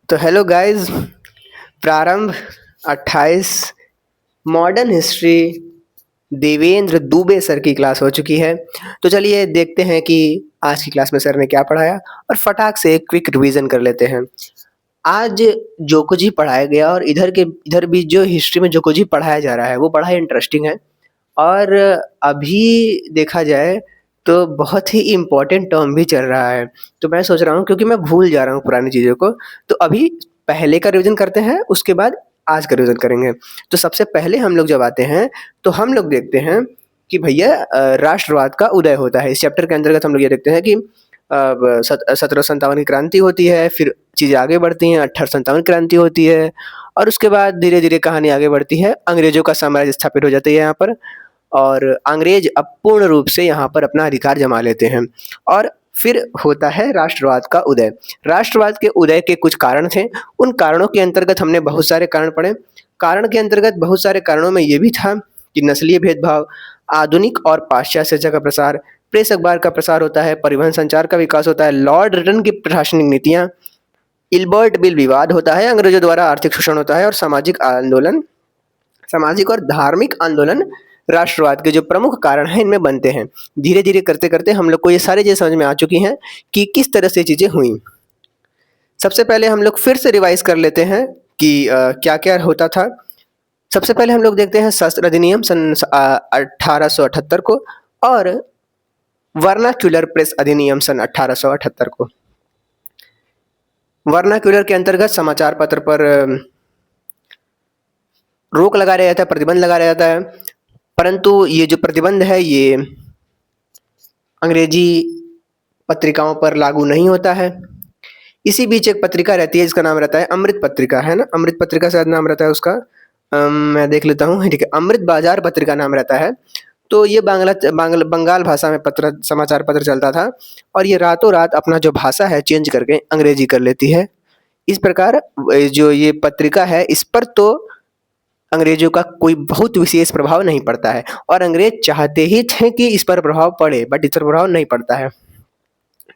तो hello guys. प्रारंभ 28 modern history Devendra Dubey sir की क्लास हो चुकी है। तो चलिए देखते हैं कि आज की क्लास में सर ने क्या पढ़ाया और फटाक से एक क्विक रिवीजन कर लेते हैं। आज जो कुछ ही पढ़ाया गया और इधर भी जो हिस्ट्री में जो कुछ ही पढ़ाया जा रहा है वो बड़ा ही इंटरेस्टिंग है। और अभी देखा जाए तो बहुत ही इम्पोर्टेंट टर्म भी चल रहा है। तो मैं सोच रहा हूँ क्योंकि मैं भूल जा रहा हूँ पुरानी चीज़ों को, तो अभी पहले का रिवीजन करते हैं, उसके बाद आज का रिवीजन करेंगे। तो सबसे पहले हम लोग जब आते हैं तो हम लोग देखते हैं कि भैया राष्ट्रवाद का उदय होता है। इस चैप्टर के अंतर्गत हम लोग ये देखते हैं कि 1757 की क्रांति होती है, फिर चीज़ें आगे बढ़ती हैं, 1857 क्रांति होती है और उसके बाद धीरे धीरे कहानी आगे बढ़ती है। अंग्रेजों का साम्राज्य स्थापित हो जाता है यहाँ पर और अंग्रेज अब पूर्ण रूप से यहाँ पर अपना अधिकार जमा लेते हैं और फिर होता है राष्ट्रवाद का उदय। राष्ट्रवाद के उदय के कुछ कारण थे, उन कारणों के अंतर्गत हमने बहुत सारे कारण पढ़े। कारण के अंतर्गत बहुत सारे कारणों में ये भी था कि नस्लीय भेदभाव, आधुनिक और पाश्चात्य शिक्षा का प्रसार, प्रेस अखबार का प्रसार होता है, परिवहन संचार का विकास होता है, लॉर्ड रिटन की प्रशासनिक नीतियाँ, इल्बर्ट बिल विवाद होता है, अंग्रेजों द्वारा आर्थिक शोषण होता है और सामाजिक और धार्मिक आंदोलन राष्ट्रवाद के जो प्रमुख कारण हैं इनमें बनते हैं। धीरे धीरे करते करते हम लोग को ये सारी चीज़ें समझ में आ चुकी हैं कि किस तरह से चीज़ें हुई। सबसे पहले हम लोग फिर से रिवाइज कर लेते हैं कि क्या क्या होता था। सबसे पहले हम लोग देखते हैं शस्त्र अधिनियम सन 1878 को और वर्नाक्यूलर प्रेस अधिनियम सन 1878 को। वर्नाक्यूलर के अंतर्गत समाचार पत्र पर रोक लगाया जाता है, प्रतिबंध लगाया जाता है, परंतु ये जो प्रतिबंध है ये अंग्रेजी पत्रिकाओं पर लागू नहीं होता है। इसी बीच एक पत्रिका रहती है जिसका नाम रहता है अमृत पत्रिका, है ना? अमृत पत्रिका शायद नाम रहता है उसका। मैं देख लेता हूँ। ठीक है, अमृत बाजार पत्रिका नाम रहता है। तो ये बंगाल भाषा में समाचार पत्र चलता था और ये रातों रात अपना जो भाषा है चेंज करके अंग्रेजी कर लेती है। इस प्रकार जो ये पत्रिका है इस पर तो अंग्रेजों का कोई बहुत विशेष प्रभाव नहीं पड़ता है और अंग्रेज चाहते ही थे कि इस पर प्रभाव पड़े, बट इस पर प्रभाव नहीं पड़ता है।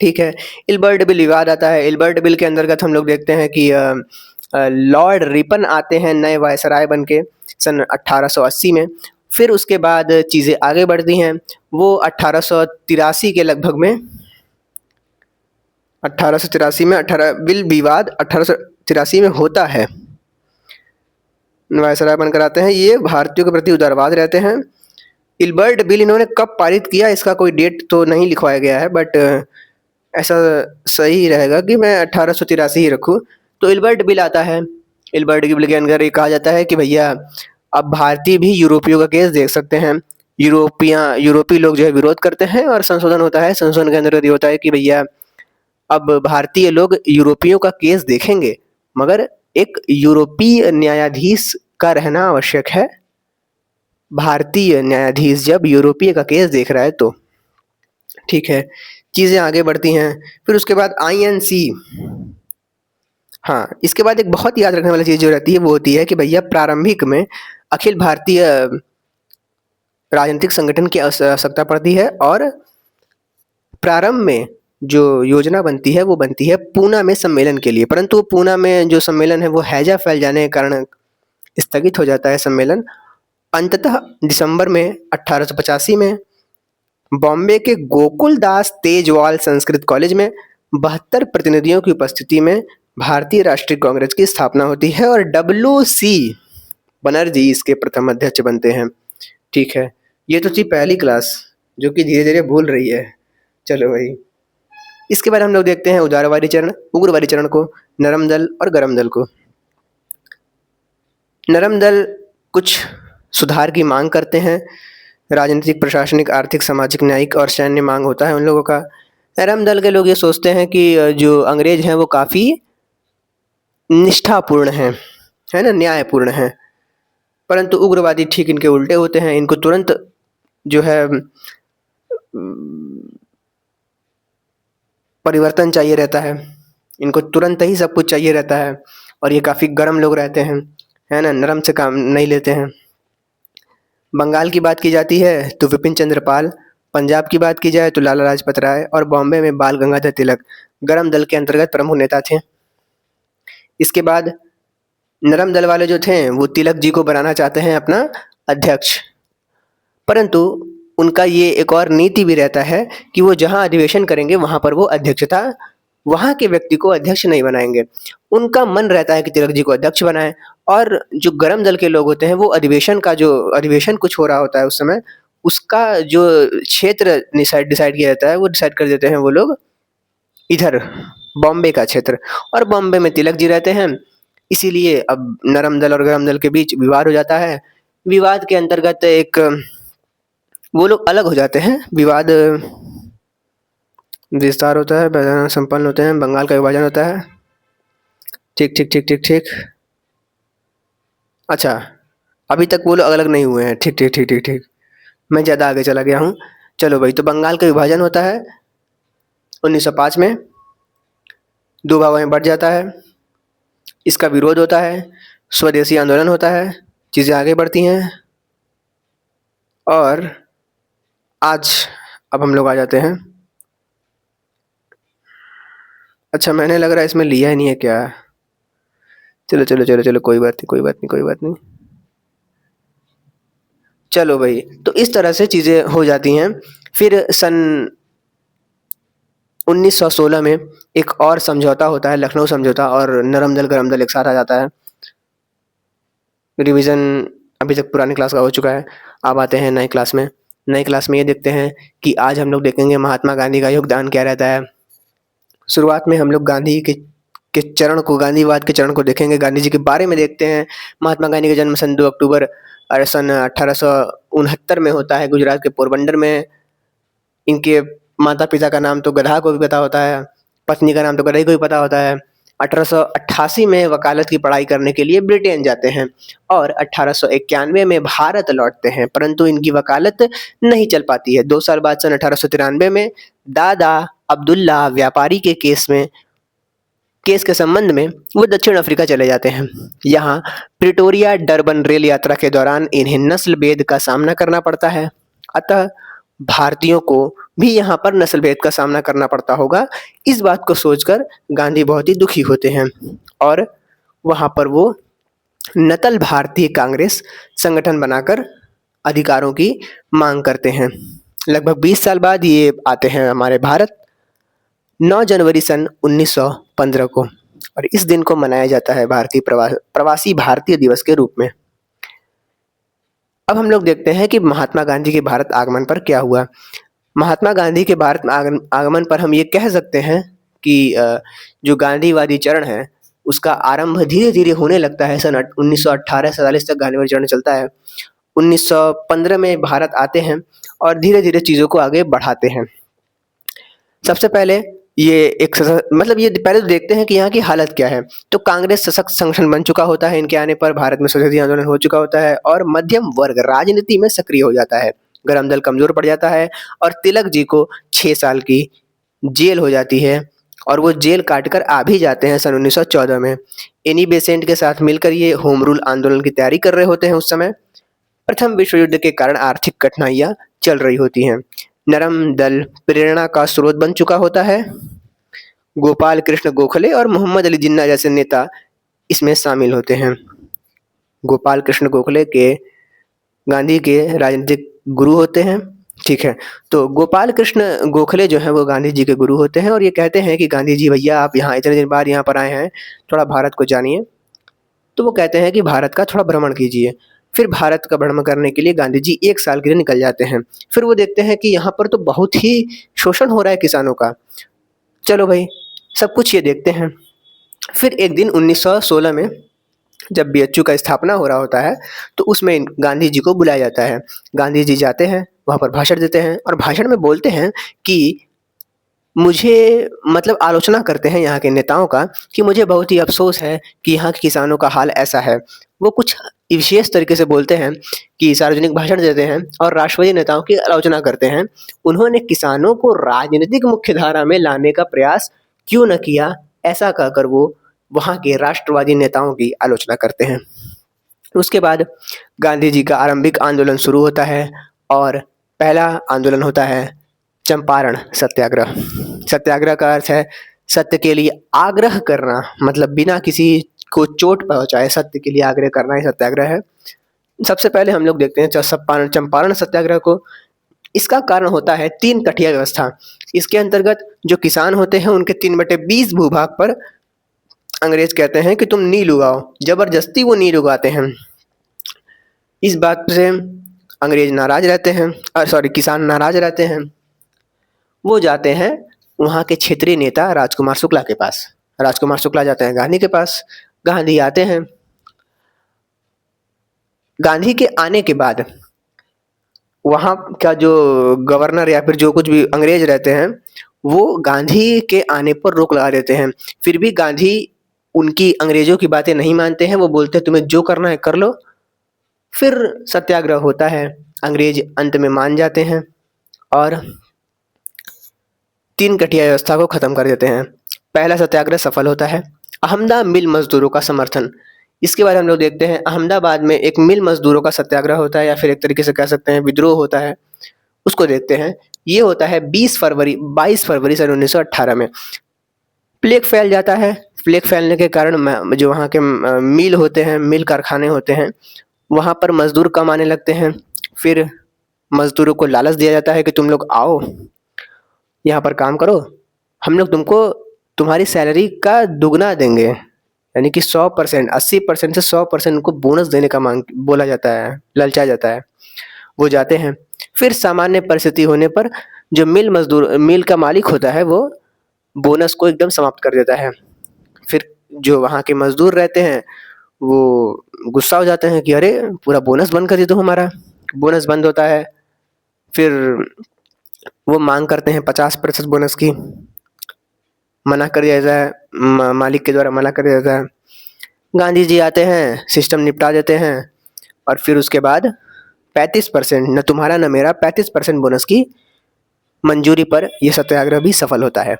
ठीक है, इल्बर्ट बिल विवाद आता है। इल्बर्ट बिल के अंतर्गत हम लोग देखते हैं कि लॉर्ड रिपन आते हैं नए वायसराय बन के सन 1880 में। फिर उसके बाद चीज़ें आगे बढ़ती हैं। वो 1883 के लगभग में 1883 में 18 बिल विवाद 1883 में होता है। वायसराय बनकर आते हैं, ये भारतीयों के प्रति उदारवाद रहते हैं। इल्बर्ट बिल इन्होंने कब पारित किया इसका कोई डेट तो नहीं लिखवाया गया है, बट ऐसा सही रहेगा कि मैं 1883 ही रखूँ। तो इल्बर्ट बिल आता है। इल्बर्ट बिल के अंदर ये कहा जाता है कि भैया अब भारतीय भी यूरोपियों का केस देख सकते हैं। यूरोपीय लोग जो है विरोध करते हैं और संशोधन होता है। संशोधन के अंदर ये होता है कि भैया अब भारतीय लोग यूरोपियों का केस देखेंगे, मगर एक यूरोपीय न्यायाधीश का रहना आवश्यक है। भारतीय न्यायाधीश जब यूरोपीय का केस देख रहा है तो ठीक है, चीज़ें आगे बढ़ती हैं। फिर उसके बाद आईएनसी। हाँ, इसके बाद एक बहुत याद रखने वाली चीज़ जो रहती है वो होती है कि भैया प्रारंभिक में अखिल भारतीय राजनीतिक संगठन की आवश्यकता पड़ती है और प्रारंभ में जो योजना बनती है वो बनती है पूना में सम्मेलन के लिए, परंतु पूना में जो सम्मेलन है वो हैजा फैल जाने के कारण स्थगित हो जाता है सम्मेलन। अंततः दिसंबर में 1885 में बॉम्बे के गोकुलदास तेजवाल संस्कृत कॉलेज में 72 प्रतिनिधियों की उपस्थिति में भारतीय राष्ट्रीय कांग्रेस की स्थापना होती है और WC बनर्जी इसके प्रथम अध्यक्ष बनते हैं। ठीक है, ये तो थी पहली क्लास जो कि धीरे धीरे भूल रही है। चलो भाई, इसके बाद हम लोग देखते हैं उदारवादी चरण, उग्रवादी चरण को, नरम दल और गरम दल को। नरम दल कुछ सुधार की मांग करते हैं। राजनीतिक, प्रशासनिक, आर्थिक, सामाजिक, न्यायिक और सैन्य मांग होता है उन लोगों का। नरम दल के लोग ये सोचते हैं कि जो अंग्रेज हैं वो काफ़ी निष्ठापूर्ण हैं, है ना, न्यायपूर्ण हैं, परंतु उग्रवादी ठीक इनके उल्टे होते हैं। इनको तुरंत जो है परिवर्तन चाहिए रहता है, इनको तुरंत ही सब कुछ चाहिए रहता है और ये काफ़ी गर्म लोग रहते हैं, है ना, नरम से काम नहीं लेते हैं। बंगाल की बात की जाती है तो विपिन चंद्र पाल, पंजाब की बात की जाए तो लाला लाजपत राय और बॉम्बे में बाल गंगाधर तिलक गरम दल के अंतर्गत प्रमुख नेता थे। इसके बाद नरम दल वाले जो थे वो तिलक जी को बनाना चाहते हैं अपना अध्यक्ष, परंतु उनका ये एक और नीति भी रहता है कि वो जहाँ अधिवेशन करेंगे वहाँ पर वो अध्यक्षता वहाँ के व्यक्ति को अध्यक्ष नहीं बनाएंगे। उनका मन रहता है कि तिलक जी को अध्यक्ष बनाएं, और जो गरम दल के लोग होते हैं वो अधिवेशन कुछ हो रहा होता है उस समय, उसका जो क्षेत्र डिसाइड किया जाता है वो डिसाइड कर देते हैं वो लोग इधर बॉम्बे का क्षेत्र, और बॉम्बे में तिलक जी रहते हैं। इसीलिए अब नरम दल और गरम दल के बीच विवाद हो जाता है। विवाद के अंतर्गत एक वो लोग अलग हो जाते हैं, विवाद विस्तार होता है, पैदाना संपन्न होते हैं, बंगाल का विभाजन होता है। ठीक ठीक ठीक ठीक ठीक। अच्छा, अभी तक वो लोग अलग अलग नहीं हुए हैं। ठीक ठीक ठीक ठीक ठीक, मैं ज़्यादा आगे चला गया हूँ। चलो भाई, तो बंगाल का विभाजन होता है 1905 में, दो भागों में बढ़ जाता है। इसका विरोध होता है, स्वदेशी आंदोलन होता है, चीज़ें आगे बढ़ती हैं, और आज अब हम लोग आ जाते हैं। अच्छा, मैंने लग रहा है इसमें लिया ही नहीं है क्या? चलो चलो चलो चलो, कोई बात नहीं कोई बात नहीं कोई बात नहीं। चलो भाई, तो इस तरह से चीज़ें हो जाती हैं। फिर सन 1916 में एक और समझौता होता है, लखनऊ समझौता, और नरम दल गरम दल एक साथ आ जाता है। रिवीजन अभी तक पुरानी क्लास का हो चुका है। अब आते हैं नई क्लास में। नई क्लास में ये देखते हैं कि आज हम लोग देखेंगे महात्मा गांधी का योगदान क्या रहता है। शुरुआत में हम लोग गांधी के चरण को, गांधीवाद के चरण को देखेंगे, गांधी जी के बारे में देखते हैं। महात्मा गांधी का जन्म सन 2 अक्टूबर सन 1869 में होता है, गुजरात के पोरबंदर में। इनके माता पिता का नाम तो गधा को भी पता होता है, पत्नी का नाम तो गधे को भी पता होता है। 1888 में वकालत की पढ़ाई करने के लिए ब्रिटेन जाते हैं, और 1891 में भारत लौटते हैं, परंतु इनकी वकालत नहीं चल पाती है। 2 साल बाद सन 1893 में दादा अब्दुल्ला व्यापारी के केस के संबंध में वो दक्षिण अफ्रीका चले जाते हैं। यहाँ प्रिटोरिया डरबन रेल यात्रा के दौरान इन्हें नस्ल भेद का सामना करना पड़ता है, अतः भारतीयों को भी यहाँ पर नस्ल भेद का सामना करना पड़ता होगा। इस बात को सोचकर गांधी बहुत ही दुखी होते हैं, और वहाँ पर वो नतल भारतीय कांग्रेस संगठन बनाकर अधिकारों की मांग करते हैं। लगभग 20 साल बाद ये आते हैं हमारे भारत, 9 जनवरी सन 1915 को, और इस दिन को मनाया जाता है प्रवासी भारतीय दिवस के रूप में। अब हम लोग देखते हैं कि महात्मा गांधी के भारत आगमन पर क्या हुआ। महात्मा गांधी के भारत आगमन पर हम ये कह सकते हैं कि जो गांधीवादी चरण है उसका आरंभ धीरे धीरे होने लगता है। सन 1918-47 तक गांधीवादी चरण चलता है। 1915 में भारत आते हैं और धीरे धीरे चीज़ों को आगे बढ़ाते हैं। सबसे पहले ये ये पहले तो देखते हैं कि यहाँ की हालत क्या है। तो कांग्रेस सशक्त संगठन बन चुका होता है इनके आने पर, भारत में स्वदेशी आंदोलन हो चुका होता है, और मध्यम वर्ग राजनीति में सक्रिय हो जाता है। गरम दल कमजोर पड़ जाता है, और तिलक जी को 6 साल की जेल हो जाती है, और वो जेल काट कर आ भी जाते हैं सन 1914 में। एनी बेसेंट के साथ मिलकर ये होम रूल आंदोलन की तैयारी कर रहे होते हैं। उस समय प्रथम विश्व युद्ध के कारण आर्थिक कठिनाइयाँ चल रही होती हैं। नरम दल प्रेरणा का स्रोत बन चुका होता है। गोपाल कृष्ण गोखले और मोहम्मद अली जिन्ना जैसे नेता इसमें शामिल होते हैं। गोपाल कृष्ण गोखले के गांधी के राजनीतिक गुरु होते हैं। ठीक है, तो गोपाल कृष्ण गोखले जो है वो गांधी जी के गुरु होते हैं, और ये कहते हैं कि गांधी जी भैया आप यहाँ इतने दिन बाद यहाँ पर आए हैं, थोड़ा भारत को जानिए। तो वो कहते हैं कि भारत का थोड़ा भ्रमण कीजिए। फिर भारत का भ्रमण करने के लिए गांधी जी 1 साल के लिए निकल जाते हैं। फिर वो देखते हैं कि यहाँ पर तो बहुत ही शोषण हो रहा है किसानों का। चलो भाई, सब कुछ ये देखते हैं। फिर एक दिन 1916 में जब बीएचयू का स्थापना हो रहा होता है, तो उसमें गांधी जी को बुलाया जाता है। गांधी जी जाते हैं, वहाँ पर भाषण देते हैं, और भाषण में बोलते हैं कि मुझे आलोचना करते हैं यहाँ के नेताओं का, कि मुझे बहुत ही अफसोस है कि यहाँ के किसानों का हाल ऐसा है। वो कुछ विशेष तरीके से बोलते हैं कि सार्वजनिक भाषण देते हैं और राष्ट्रवादी नेताओं की आलोचना करते हैं। उन्होंने किसानों को राजनीतिक मुख्यधारा में लाने का प्रयास क्यों न किया, ऐसा कहकर वो वहाँ के राष्ट्रवादी नेताओं की आलोचना करते हैं। उसके बाद गांधी जी का आरंभिक आंदोलन शुरू होता है, और पहला आंदोलन होता है चंपारण सत्याग्रह। सत्याग्रह का अर्थ है सत्य के लिए आग्रह करना, मतलब बिना किसी को चोट पहुंचाए सत्य के लिए आग्रह करना ही सत्याग्रह है। सबसे पहले हम लोग देखते हैं चंपारण सत्याग्रह को। इसका कारण होता है 3 कठिया व्यवस्था। इसके अंतर्गत जो किसान होते हैं उनके 3/20 भूभाग पर अंग्रेज कहते हैं कि तुम नील उगाओ, जबरदस्ती वो नील उगाते हैं। इस बात से अंग्रेज नाराज रहते हैं, सॉरी किसान नाराज रहते हैं। वो जाते हैं वहाँ के क्षेत्रीय नेता राजकुमार शुक्ला के पास। राजकुमार शुक्ला जाते हैं गांधी के पास। गांधी आते हैं। गांधी के आने के बाद वहाँ का जो गवर्नर या फिर जो कुछ भी अंग्रेज रहते हैं वो गांधी के आने पर रोक लगा देते हैं। फिर भी गांधी उनकी अंग्रेजों की बातें नहीं मानते हैं। वो बोलते हैं तुम्हें जो करना है कर लो। फिर सत्याग्रह होता है। अंग्रेज अंत में मान जाते हैं और 3 कठिया व्यवस्था को खत्म कर देते हैं। पहला सत्याग्रह सफल होता है। अहमदा मिल मजदूरों का समर्थन। इसके बाद हम लोग देखते हैं अहमदाबाद में एक मिल मजदूरों का सत्याग्रह होता है या फिर एक तरीके से कह सकते हैं विद्रोह होता है। उसको देखते हैं। ये होता है 22 फरवरी सन 1918 में। प्लेग फैल जाता है। प्लेग फैलने के कारण जो वहाँ के मिल होते हैं, मिल कारखाने होते हैं, वहाँ पर मजदूर कम आने लगते हैं। फिर मजदूरों को लालच दिया जाता है कि तुम लोग आओ यहाँ पर काम करो, हम लोग तुमको तुम्हारी सैलरी का दुगना देंगे। यानी कि 100%, 80% से 100% उनको बोनस देने का मांग बोला जाता है, ललचाया जाता है। वो जाते हैं। फिर सामान्य परिस्थिति होने पर जो मिल का मालिक होता है वो बोनस को एकदम समाप्त कर देता है। फिर जो वहाँ के मजदूर रहते हैं वो गुस्सा हो जाते हैं कि अरे पूरा बोनस बंद कर दिया तुम हमारा। बोनस बंद होता है। फिर वो मांग करते हैं 50% बोनस की। मना कर दिया जाता है, मालिक के द्वारा मना कर दिया जाता है। गांधी जी आते हैं, सिस्टम निपटा देते हैं और फिर उसके बाद 35%, न तुम्हारा न मेरा, 35% बोनस की मंजूरी पर यह सत्याग्रह भी सफल होता है।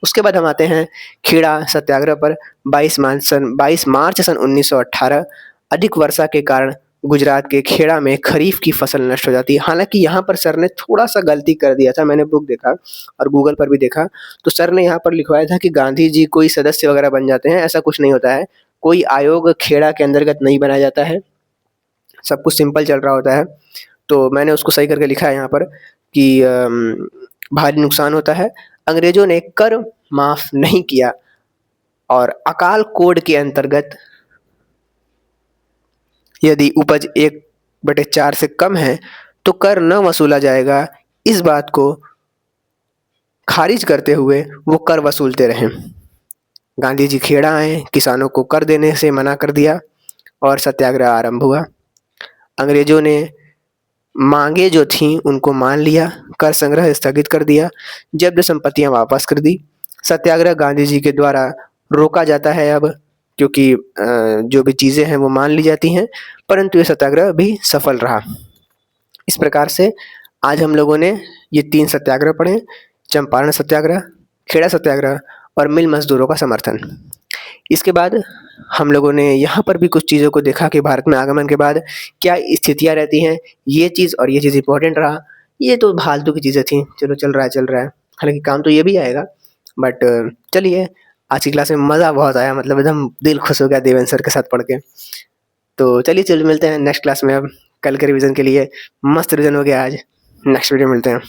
उसके बाद हम आते हैं खेड़ा सत्याग्रह पर। 22 मार्च सन 1918। अधिक वर्षा के कारण गुजरात के खेड़ा में खरीफ की फसल नष्ट हो जाती है। हालांकि यहाँ पर सर ने थोड़ा सा गलती कर दिया था। मैंने बुक देखा और गूगल पर भी देखा तो सर ने यहाँ पर लिखवाया था कि गांधी जी कोई सदस्य वगैरह बन जाते हैं। ऐसा कुछ नहीं होता है। कोई आयोग खेड़ा के अंतर्गत नहीं बनाया जाता है। सब कुछ सिंपल चल रहा होता है। तो मैंने उसको सही करके लिखा है यहाँ पर कि भारी नुकसान होता है। अंग्रेजों ने कर माफ नहीं किया और अकाल कोड के अंतर्गत यदि उपज 1/4 से कम है तो कर न वसूला जाएगा। इस बात को खारिज करते हुए वो कर वसूलते रहे। गांधी जी खेड़ा आए, किसानों को कर देने से मना कर दिया और सत्याग्रह आरंभ हुआ। अंग्रेजों ने मांगे जो थीं उनको मान लिया, कर संग्रह स्थगित कर दिया, जब्त संपत्तियां वापस कर दी। सत्याग्रह गांधी जी के द्वारा रोका जाता है अब, क्योंकि जो भी चीज़ें हैं वो मान ली जाती हैं, परंतु ये सत्याग्रह भी सफल रहा। इस प्रकार से आज हम लोगों ने ये 3 सत्याग्रह पढ़े: चंपारण सत्याग्रह, खेड़ा सत्याग्रह और मिल मजदूरों का समर्थन। इसके बाद हम लोगों ने यहाँ पर भी कुछ चीज़ों को देखा कि भारत में आगमन के बाद क्या स्थितियाँ रहती हैं। ये चीज़ और ये चीज़ इम्पोर्टेंट रहा। ये तो फालतू की चीज़ें थी, चलो चल रहा है। हालांकि काम तो ये भी आएगा, बट चलिए आज की क्लास में मज़ा बहुत आया, मतलब एकदम दिल खुश हो गया देवेंद्र सर के साथ पढ़ के। तो चलिए मिलते हैं नेक्स्ट क्लास में। अब कल के रिवीजन के लिए मस्त रिवीजन हो गया आज। नेक्स्ट वीडियो मिलते हैं।